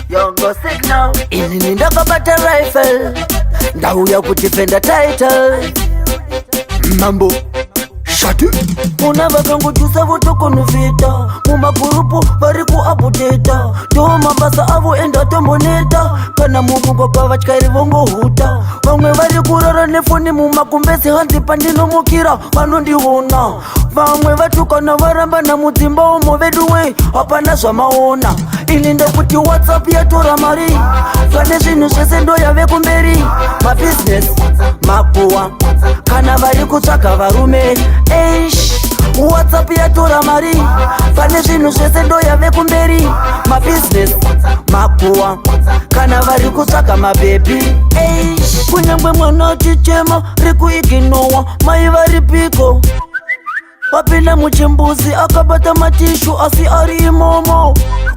Yo go signal. Ini ndakabata rifle. Ndauya kudefenda title. Mambo shati. Unavakangujusa votokonuvita. Mumagurupu variku updata. To mabasa avo enda tomboneta. Kana mugungo kwa vachikari vongo huta. Vamwe vari kurara nefoni mumakumbesi hanzi pandinomukira vanondiona. Vamwe vatukana varamba na mudzimba umo veduwe hapana zvamaona. Ini ndekuti WhatsApp yatora mari. Pane zvinhu zvese ndoyave kumberi. Mabusiness makuwa kana vari kutsvaga varume. WhatsApp yatora mari. Pane zvinhu zvese ndoyave kumberi. Mabusiness makuwa kana vari kutsvaga mabhebi. Kunyangwe mwana achichema rikuiginowa mai vari piko. Wapinda muchimbuzi akabata matishu asi ari imomo.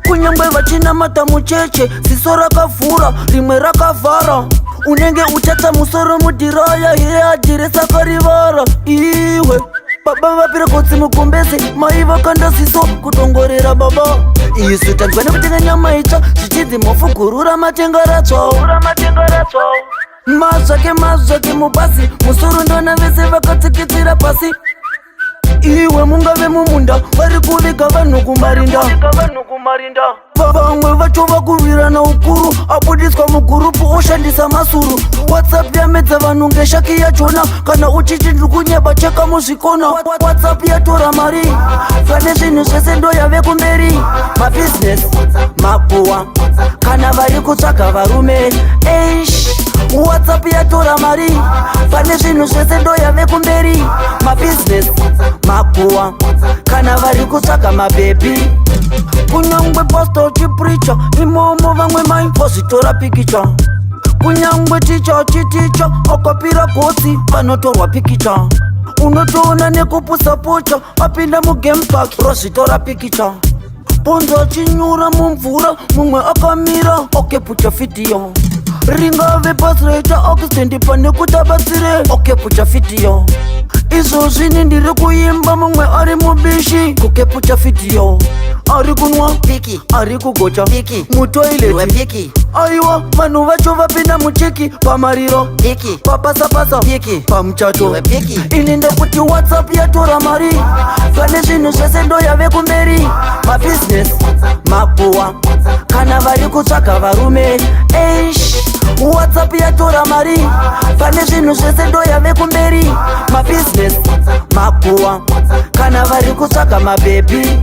Kunyangwe vachinamata mucheche ziso rakavhura rimwe rakavhara. Unenge uchata musoro mudhiraya ye adiresa karivara. Iwe baba vapira kotsi mukumbezi mai vakanda ziso kutongorera baba. Isu tanzwa nekutenga nyama itsva zvichidzi mofugurura matengaratsva. Mazvake mubasi musoro ndona vese vakatsikitsira pasi. Iwe mungave mumunda vari kuviga vanhu kumarinda. Vamwe vacho vakurwirana ukuru abudiswa mugurupu oshandisa masuru. WhatsApp yamedza vanhu ngeshaki yachona. Kana uchiti ndikunyeba cheka muzvikona. WhatsApp yatora mari. Pane zvinhu zvese ndoyave kumberi. Mabusiness makuwa kana vari kutsvaga varume. WhatsApp yatora mari. Pane zvinhu zvese ndoyave kumberi. Mabusiness makuwa kana vari kutsvaga mabhebi. Kunyangwe pastor uchipreacha imomo vamwe mai vozvitora pikicha. Kunyangwe ticha chiticha akapira gotsi panotorwa pikicha. Unotoona nekupusa pocha apinda mugame park rozvitora pikicha. Ponzo achinyura mumvura mumwe akamira okepucha video. Ringave pasreta accident pane kutabatsire okepucha video. Izvozvini ndiri kuimba mumwe ari mubishi kukepucha video. Ari kunwa piki, ari kugocha piki, mutoilet piki. Aiwa vanhu vacho vapinda mucheki pamariro piki, papasa piki, pamuchato piki. Ini ndekuti WhatsApp yatora mari. Pane zvinhu zvese ndoyave kumberi. Mabusiness makuwa kana vari kutsvaga varume. WhatsApp yatora mari. Pane zvinhu zvese ndoyave kumberi. Mabusiness makuwa kana vari kutsvaga mabhebi.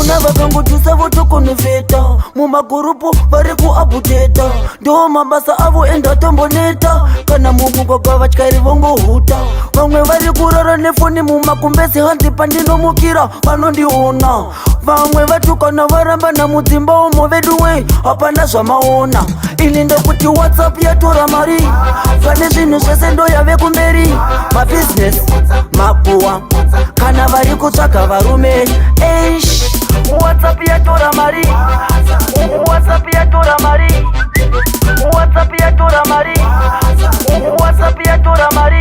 Una vakangojusa votokonuveta mumagurupu vari kuupdata. Ndo mabasa avo enda tomboneta. Kana mumugwagwa vatyari vongohuta. Vamwe vari kurara nefoni mumakumbezi hanzi pandinomukira vanondiona. Vamwe vatukana varamba na mudzimba umo veduwe hapana zvamaona. Ini ndekuti WhatsApp yatora mari. Pane zvinhu zvese ndoyave kumberi. Mabusiness makuwa kana vari kutsvaga varume. WhatsApp yatora mari. WhatsApp yatora mari. WhatsApp yatora mari. WhatsApp yatora mari.